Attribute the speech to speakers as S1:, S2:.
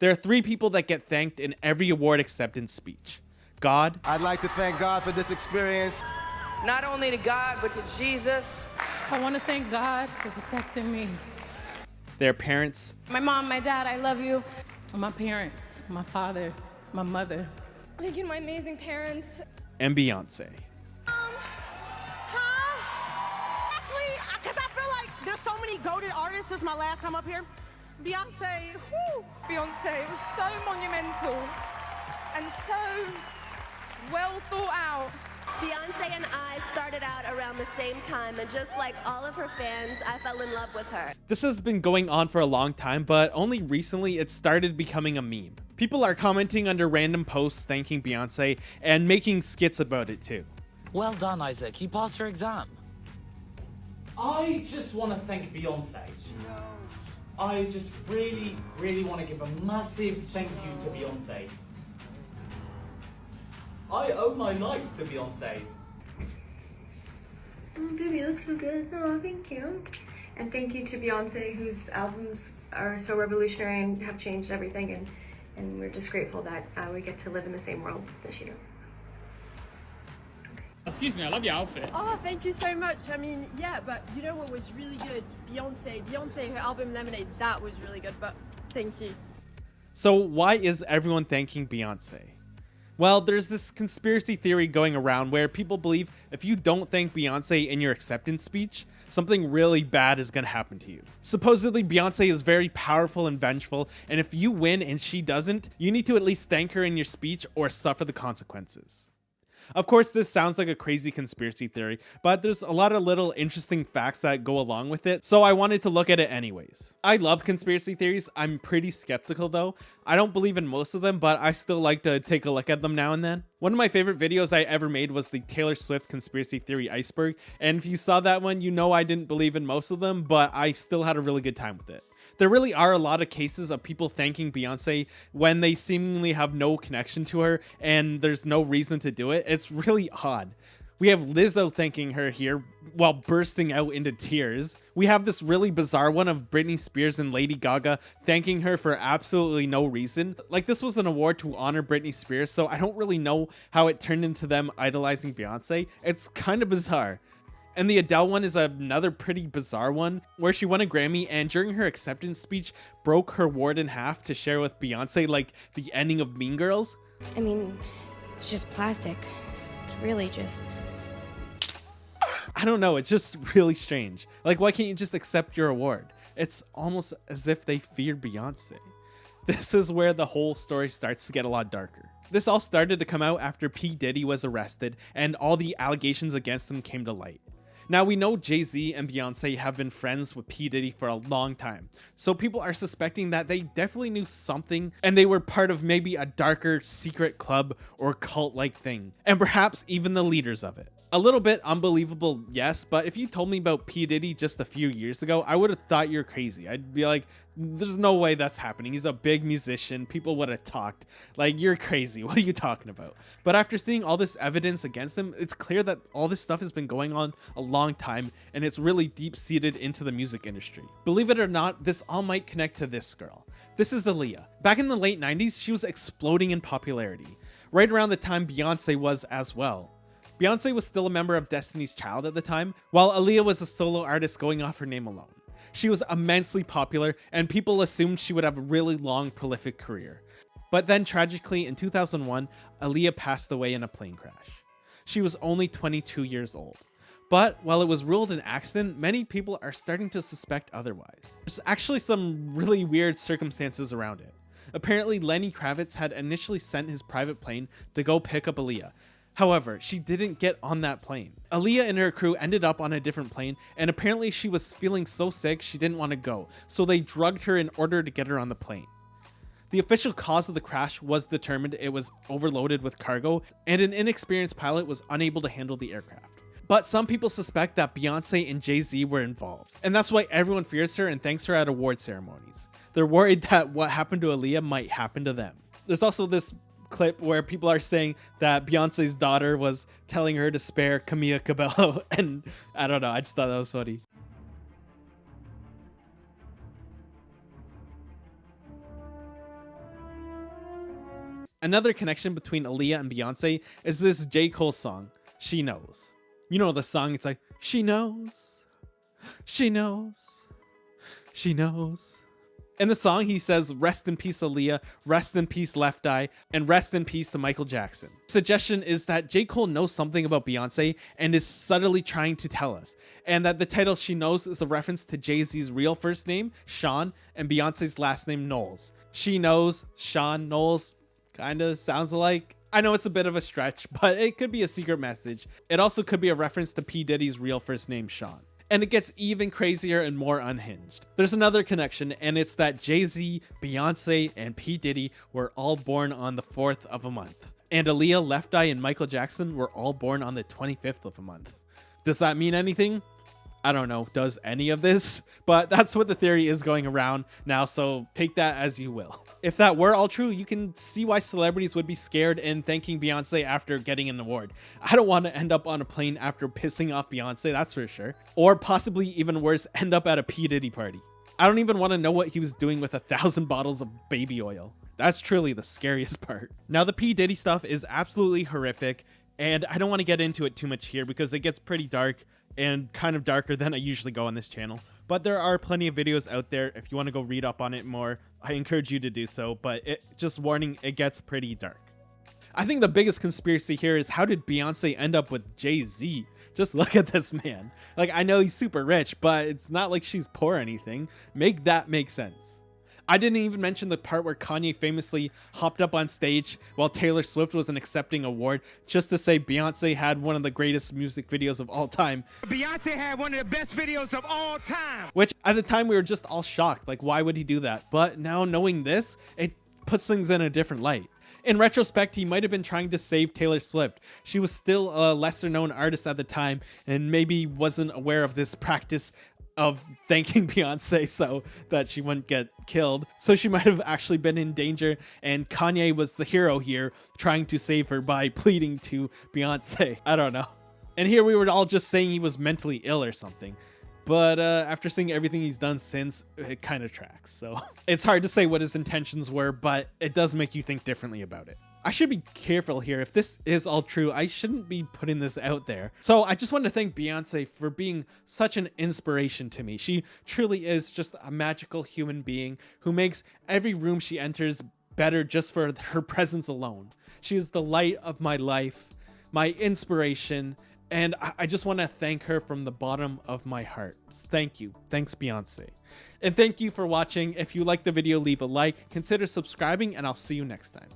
S1: There are three people that get thanked in every award acceptance speech: God,
S2: I'd like to thank God for this experience.
S3: Not only to God, but to Jesus.
S4: I want to thank God for protecting me.
S1: their parents,
S4: My mom, my dad, I love you. My parents, my father, my mother.
S5: Thank you to my amazing parents.
S1: and Beyonce.
S6: Actually, because I feel like there's so many goated artists. This is my last time up here. Beyonce, whoo.
S5: Beyonce, it was so monumental and so well thought out.
S7: Beyonce and I started out around the same time, and just like all of her fans, I fell in love with her.
S1: This has been going on for a long time, but only recently it started becoming a meme. People are commenting under random posts thanking Beyonce and making skits about it too.
S8: Well done, Isaac. You passed your exam.
S9: I just want to thank Beyonce. I just really want to give a massive thank you to Beyonce. I owe my life to Beyonce.
S10: Oh, baby, you look so good. Oh, thank you. And thank you to Beyonce, whose albums are so revolutionary and have changed everything. And we're just grateful that we get to live in the same world that she does.
S11: Excuse me, I love your outfit.
S5: Oh, thank you so much. I mean, yeah, but you know what was really good? Beyonce, her album Lemonade, that was really good, but thank you.
S1: So why is everyone thanking Beyonce? Well, there's this conspiracy theory going around where people believe if you don't thank Beyonce in your acceptance speech, something really bad is going to happen to you. Supposedly, Beyonce is very powerful and vengeful, and if you win and she doesn't, you need to at least thank her in your speech or suffer the consequences. Of course, this sounds like a crazy conspiracy theory, but there's a lot of little interesting facts that go along with it, so I wanted to look at it anyways. I love conspiracy theories. I'm pretty skeptical though. I don't believe in most of them, but I still like to take a look at them now and then. One of my favorite videos I ever made was the Taylor Swift conspiracy theory iceberg, and if you saw that one, you know I didn't believe in most of them, but I still had a really good time with it. There really are a lot of cases of people thanking Beyonce when they seemingly have no connection to her and there's no reason to do it. It's really odd. We have Lizzo thanking her here while bursting out into tears. We have this really bizarre one of Britney Spears and Lady Gaga thanking her for absolutely no reason. Like, this was an award to honor Britney Spears, so I don't really know how it turned into them idolizing Beyonce. It's kind of bizarre. And the Adele one is another pretty bizarre one, where she won a Grammy and during her acceptance speech broke her award in half to share with Beyonce, like the ending of Mean Girls.
S12: I mean, it's just plastic. It's really just...
S1: I don't know, it's just really strange. Like, why can't you just accept your award? It's almost as if they feared Beyonce. This is where the whole story starts to get a lot darker. This all started to come out after P. Diddy was arrested and all the allegations against him came to light. Now, we know Jay-Z and Beyonce have been friends with P. Diddy for a long time, so people are suspecting that they definitely knew something and they were part of maybe a darker secret club or cult-like thing, and perhaps even the leaders of it. A little bit unbelievable, yes, but if you told me about P. Diddy just a few years ago, I would have thought you're crazy. I'd be like, there's no way that's happening. He's a big musician. People would have talked. Like, you're crazy. What are you talking about? But after seeing all this evidence against him, it's clear that all this stuff has been going on a long time, and it's really deep-seated into the music industry. Believe it or not, this all might connect to this girl. This is Aaliyah. Back in the late 90s, she was exploding in popularity, right around the time Beyonce was as well. Beyonce was still a member of Destiny's Child at the time, while Aaliyah was a solo artist going off her name alone. She was immensely popular, and people assumed she would have a really long, prolific career. But then, tragically, in 2001, Aaliyah passed away in a plane crash. She was only 22 years old. But while it was ruled an accident, many people are starting to suspect otherwise. There's actually some really weird circumstances around it. Apparently, Lenny Kravitz had initially sent his private plane to go pick up Aaliyah. However, she didn't get on that plane. Aaliyah and her crew ended up on a different plane, and apparently she was feeling so sick she didn't want to go, so they drugged her in order to get her on the plane. The official cause of the crash was determined it was overloaded with cargo, and an inexperienced pilot was unable to handle the aircraft. But some people suspect that Beyonce and Jay-Z were involved, and that's why everyone fears her and thanks her at award ceremonies. They're worried that what happened to Aaliyah might happen to them. There's also this clip where people are saying that Beyonce's daughter was telling her to spare Camila Cabello, and I don't know, I just thought that was funny. Another connection between Aaliyah and Beyonce is this J. Cole song, She Knows. You know the song, it's like, she knows, she knows, she knows. In the song, he says, rest in peace, Aaliyah, rest in peace, Left Eye, and rest in peace to Michael Jackson. Suggestion is that J. Cole knows something about Beyonce and is subtly trying to tell us, and that the title She Knows is a reference to Jay-Z's real first name, Sean, and Beyonce's last name, Knowles. She knows, Sean, Knowles, kinda sounds alike. I know it's a bit of a stretch, but it could be a secret message. It also could be a reference to P. Diddy's real first name, Sean. And it gets even crazier and more unhinged. There's another connection, and it's that Jay-Z, Beyonce, and P. Diddy were all born on the 4th of a month. And Aaliyah, Left Eye, and Michael Jackson were all born on the 25th of a month. Does that mean anything? I don't know, does any of this? But that's what the theory is going around now, so take that as you will. If that were all true, you can see why celebrities would be scared in thanking Beyonce after getting an award. I don't want to end up on a plane after pissing off Beyonce, that's for sure. Or possibly even worse, end up at a P. Diddy party. I don't even want to know what he was doing with 1,000 bottles of baby oil. That's truly the scariest part. Now, the P. Diddy stuff is absolutely horrific, and I don't want to get into it too much here because it gets pretty dark and kind of darker than I usually go on this channel. But there are plenty of videos out there. If you want to go read up on it more, I encourage you to do so. But just warning, it gets pretty dark. I think the biggest conspiracy here is, how did Beyonce end up with Jay-Z? Just look at this man. Like, I know he's super rich, but it's not like she's poor or anything. Make that make sense. I didn't even mention the part where Kanye famously hopped up on stage while Taylor Swift was an accepting award just to say Beyonce had one of the greatest music videos of all time.
S11: Beyonce had one of the best videos of all time.
S1: Which at the time we were just all shocked. Like, why would he do that? But now knowing this, it puts things in a different light. In retrospect, he might have been trying to save Taylor Swift. She was still a lesser known artist at the time and maybe wasn't aware of this practice of thanking Beyonce so that she wouldn't get killed. So she might have actually been in danger, and Kanye was the hero here trying to save her by pleading to Beyonce. I don't know. And here we were all just saying he was mentally ill or something. But after seeing everything he's done since, it kind of tracks. So it's hard to say what his intentions were, but it does make you think differently about it. I should be careful here. If this is all true, I shouldn't be putting this out there. So I just want to thank Beyonce for being such an inspiration to me. She truly is just a magical human being who makes every room she enters better just for her presence alone. She is the light of my life, my inspiration, and I just want to thank her from the bottom of my heart. Thank you. Thanks, Beyonce. And thank you for watching. If you liked the video, leave a like, consider subscribing, and I'll see you next time.